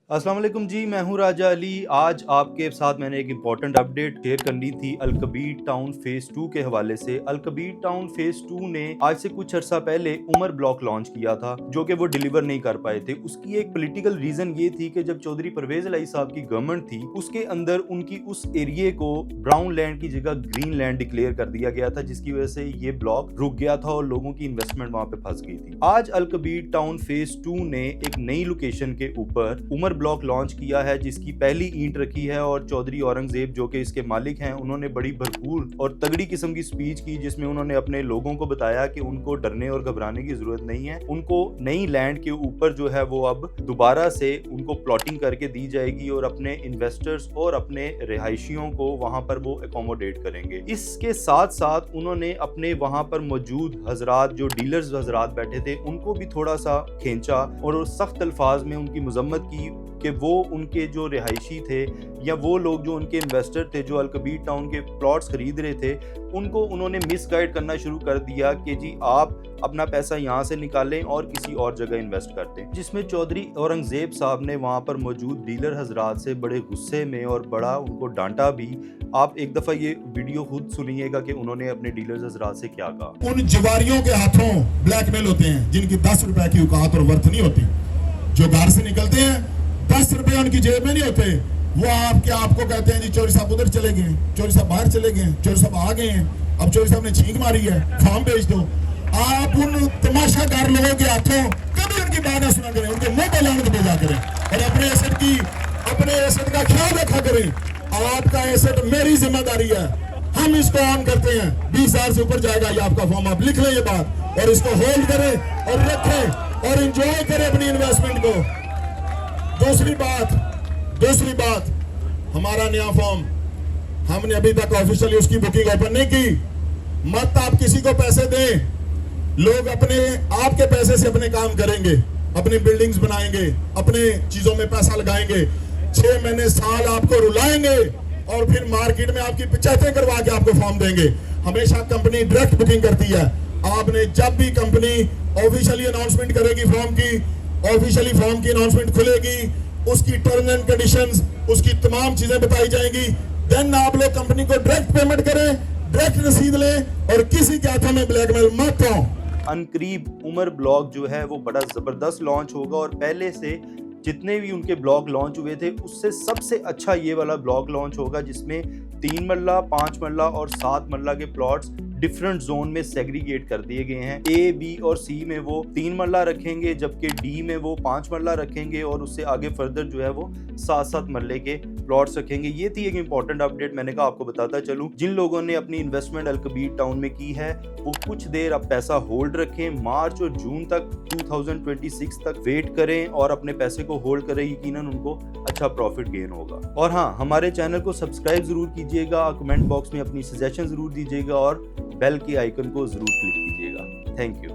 अस्सलाम वालेकुम जी, मैं हूं राजा अली। आज आपके साथ मैंने एक इम्पॉर्टेंट अपडेट शेयर करनी थी अलकबीर टाउन फेज़ 2 के हवाले से। अलकबीर टाउन फेज़ 2 ने आज से कुछ अर्सा पहले उमर ब्लॉक लॉन्च किया था, जो कि वो डिलीवर नहीं कर पाए थे। उसकी एक पॉलिटिकल रीजन ये थी कि जब चौधरी परवेज इलाही साहब की गवर्नमेंट थी, उसके अंदर उनकी उस एरिए को ब्राउन लैंड की जगह ग्रीन लैंड डिक्लेयर कर दिया गया था, जिसकी वजह से ये ब्लॉक रुक गया था और लोगों की इन्वेस्टमेंट वहां पे फंस गई थी। आज अलकबीर टाउन फेज़ 2 ने एक नई लोकेशन के ऊपर उमर ब्लॉक लॉन्च किया है, जिसकी पहली ईंट रखी है और चौधरी औरंगजेब जो कि इसके मालिक हैं, उन्होंने बड़ी भरपूर और तगड़ी किस्म की स्पीच की, जिसमें उन्होंने अपने लोगों को बताया कि उनको डरने और घबराने की जरूरत नहीं है। उनको नई लैंड के ऊपर जो है वो अब दोबारा से उनको प्लॉटिंग करके दी जाएगी और अपने इन्वेस्टर्स और अपने रिहायशियों को वहां पर वो एकोमोडेट करेंगे। इसके साथ साथ उन्होंने अपने वहां पर मौजूद हजरात, जो डीलर्स हजरात बैठे थे, उनको भी थोड़ा सा खींचा और सख्त अल्फाज में उनकी मजम्मत की कि वो उनके जो रिहायशी थे या वो लोग जो उनके इन्वेस्टर थे जो अलकबीर टाउन के प्लॉट्स खरीद रहे थे, उनको उन्होंने मिसगाइड करना शुरू कर दिया कि जी आप अपना पैसा यहाँ से निकालें और किसी और जगह इन्वेस्ट कर दें। जिसमें चौधरी औरंगजेब साहब ने वहाँ पर मौजूद डीलर हजरात से बड़े गुस्से में और बड़ा उनको डांटा भी। आप एक दफ़ा ये वीडियो खुद सुनिएगा कि उन्होंने अपने डीलर्स हजरात से क्या कहा। उन जवारियों के हाथों ब्लैकमेल होते हैं जिनकी 10 रुपए की औकात और वर्थ नहीं होती, जो घर से निकलते हैं 10 रुपए उनकी जेब में नहीं होते, वो आपको कहते हैं जी चौधरी साहब उधर चले गए, चौधरी साहब बाहर चले गए, चौधरी साहब आ गए हैं, अब चौधरी साहब ने छींक मारी है, फॉर्म भेज दो। आप उन तमाशाकार लोगों के हाथों कभी उनकी बात न सुना करें, उनके मुंह पे लानत भेजा करें और अपने एसेट का ख्याल रखा करें। आपका एसेट मेरी जिम्मेदारी है, हम इसको ऑन करते हैं। 20,000 से ऊपर जाएगा ये आपका फॉर्म, आप लिख लें ये बात और इसको होल्ड करें और रखें और एंजॉय करें अपनी इन्वेस्टमेंट को। दूसरी बात, हमारा नया फॉर्म हमने अभी तक ऑफिशियली उसकी बुकिंग ओपन नहीं की। मत आप किसी को पैसे दें, लोग अपने आपके पैसे से अपने काम करेंगे, अपनी बिल्डिंग्स बनाएंगे, अपने चीजों में पैसा लगाएंगे, 6 महीने साल आपको रुलाएंगे और फिर मार्केट में आपकी पंचायतें करवा के आपको फॉर्म देंगे। हमेशा कंपनी डायरेक्ट बुकिंग करती है। आपने जब भी कंपनी ऑफिशियली अनाउंसमेंट करेगी फॉर्म की, ऑफिशियली फॉर्म की अनाउंसमेंट खुलेगी, उसकी टर्म्स एंड कंडीशंस, उसकी तमाम चीजें बताई जाएंगी। देन आप लोग कंपनी को डायरेक्ट पेमेंट करें, डायरेक्ट रसीद लें और किसी के हाथों में ब्लैकमेल मत हो। अनकरीब उमर ब्लॉक जो है वो बड़ा जबरदस्त लॉन्च होगा और पहले से जितने भी उनके ब्लॉक लॉन्च हुए थे उससे सबसे अच्छा ये वाला ब्लॉक लॉन्च होगा, जिसमें 3 मरला, 5 मरला और 7 मरला के प्लॉट्स डिफरेंट जोन में सेग्रीगेट कर दिए गए हैं। ए, बी और सी में वो 3 मरला रखेंगे, जबकि डी में वो 5 मरला रखेंगे और उससे आगे फर्दर जो है वो 7-7 मरले के प्लॉट्स रखेंगे। ये थी एक इंपॉर्टेंट अपडेट, मैंने कहा आपको बताता चलूं। जिन लोगों ने अपनी इन्वेस्टमेंट अलकबीर टाउन में की है वो कुछ देर अब पैसा होल्ड रखें, मार्च और जून तक 2026 तक वेट करें और अपने पैसे को होल्ड करें, यकीनन उनको अच्छा प्रॉफिट गेन होगा। और हाँ, हमारे चैनल को सब्सक्राइब जरूर कीजिएगा, कमेंट बॉक्स में अपनी सजेशन जरूर दीजिएगा और बेल के आइकन को जरूर क्लिक कीजिएगा। Thank you.